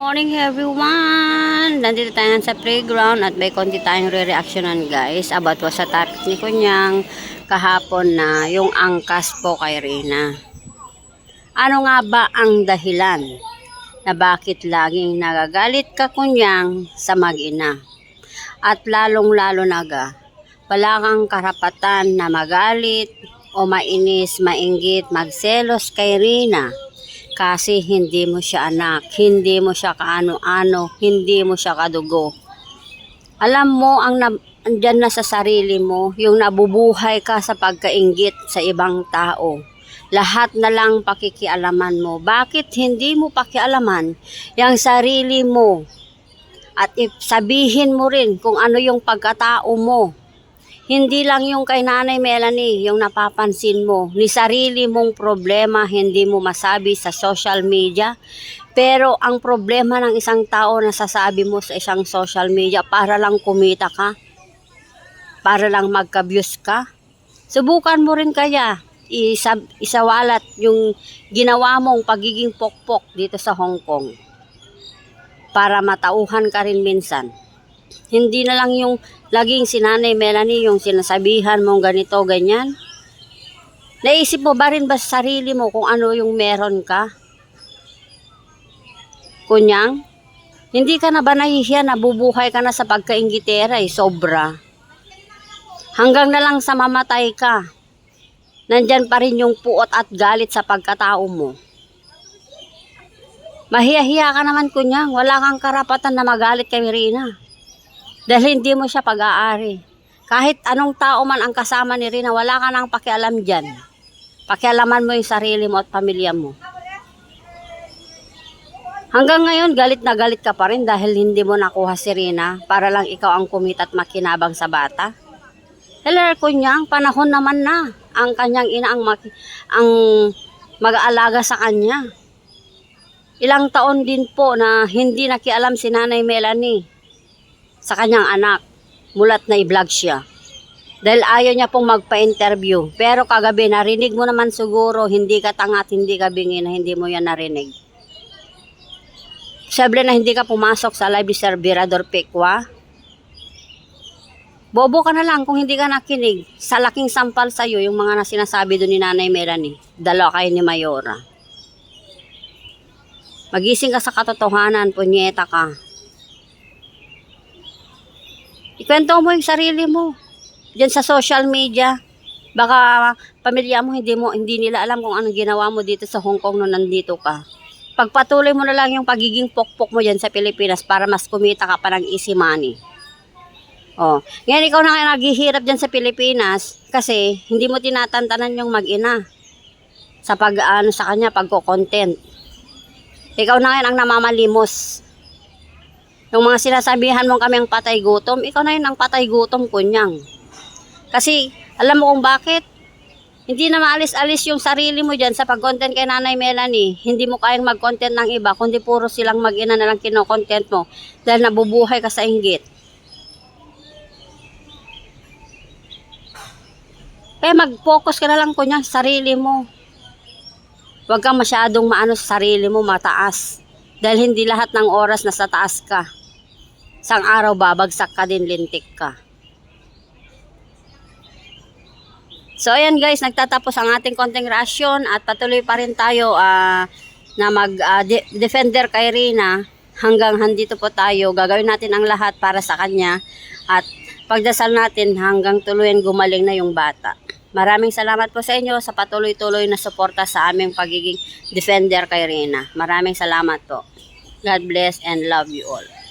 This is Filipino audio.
Morning everyone! Nandito tayo sa playground at may konti tayong re-reactionan guys about sa topic ni Kunyang kahapon na yung angkas po kay Rina. Ano nga ba ang dahilan na bakit laging nagagalit ka Kunyang sa mag-ina? At lalong-lalo na wala kang karapatan na magalit o mainis, mainggit, magselos kay Rina. Kasi hindi mo siya anak, hindi mo siya kaano-ano, hindi mo siya kadugo. Alam mo, andyan na sa sarili mo, yung nabubuhay ka sa pagkainggit sa ibang tao. Lahat na lang pakikialaman mo. Bakit hindi mo pakialaman yung sarili mo? At sabihin mo rin kung ano yung pagkatao mo. Hindi lang yung kay Nanay Melanie, yung napapansin mo, ni sarili mong problema hindi mo masabi sa social media. Pero ang problema ng isang tao na sasabi mo sa isang social media para lang kumita ka, para lang magka-views ka. Subukan mo rin kaya isawalat yung ginawa mong pagiging pokpok dito sa Hong Kong para matauhan ka rin minsan. Hindi na lang yung laging si Nanay Melanie yung sinasabihan mong ganito, ganyan. Naisip mo ba rin ba sa sarili mo kung ano yung meron ka? Kunyang, hindi ka na ba nahihiya na bubuhay ka na sa pagkainggitera sobra? Hanggang na lang sa mamatay ka, nandyan pa rin yung puot at galit sa pagkatao mo. Mahiya-hiya ka naman Kunyang, wala kang karapatan na magalit kay Rina. Dahil hindi mo siya pag-aari. Kahit anong tao man ang kasama ni Rina, wala ka nang pakialam dyan. Pakialaman mo yung sarili mo at pamilya mo. Hanggang ngayon, galit na galit ka pa rin dahil hindi mo nakuha si Rina para lang ikaw ang kumita at makinabang sa bata. Hello, Kunyang, panahon naman na ang kanyang ina ang mag-aalaga sa kanya. Ilang taon din po na hindi nakialam si Nanay Melanie sa kanyang anak, mulat na i-vlog siya. Dahil ayaw niya pong magpa-interview. Pero kagabi, narinig mo naman siguro, hindi ka tanga at hindi ka bingi na hindi mo yan narinig. Siyempre na hindi ka pumasok sa live ni Sir Virador Pekwa. Bobo ka na lang kung hindi ka nakinig. Sa laking sampal sa'yo, yung mga sinasabi doon ni Nanay Melanie. Dalawa kayo ni Mayora. Magising ka sa katotohanan, punyeta ka. Ikwento mo yung sarili mo. Diyan sa social media. Baka pamilya mo hindi nila alam kung anong ginawa mo dito sa Hong Kong nung nandito ka. Pagpatuloy mo na lang yung pagiging pokpok mo diyan sa Pilipinas para mas kumita ka pa ng easy money. Oh, ngayon ikaw na nga naghihirap diyan sa Pilipinas kasi hindi mo tinatantanan yung mag-ina sa sa kanya pagko-content. Ikaw na ngayon ang namamalimos. Yung mga sinasabihan mong kami ang patay gutom, ikaw na yun ang patay gutom Kunyang. Kasi alam mo kung bakit? Hindi na maalis-alis yung sarili mo dyan sa pag-content kay Nanay Melanie. Hindi mo kayang mag-content ng iba, kundi puro silang mag-ina na lang kino-content mo dahil nabubuhay ka sa inggit. Kaya mag-focus ka na lang Kunyang sa sarili mo. Huwag kang masyadong maano sa sarili mo, mataas. Dahil hindi lahat ng oras nasa taas ka. Sang araw babagsak ka din, lintik ka. So ayan guys, nagtatapos ang ating konting reaksyon at patuloy pa rin tayo na defender kay Rina. Hanggang handito po tayo, gagawin natin ang lahat para sa kanya at pagdasal natin hanggang tuluyan gumaling na yung bata. Maraming salamat po sa inyo sa patuloy-tuloy na suporta sa aming pagiging defender kay Rina. Maraming salamat po. God bless and love you all.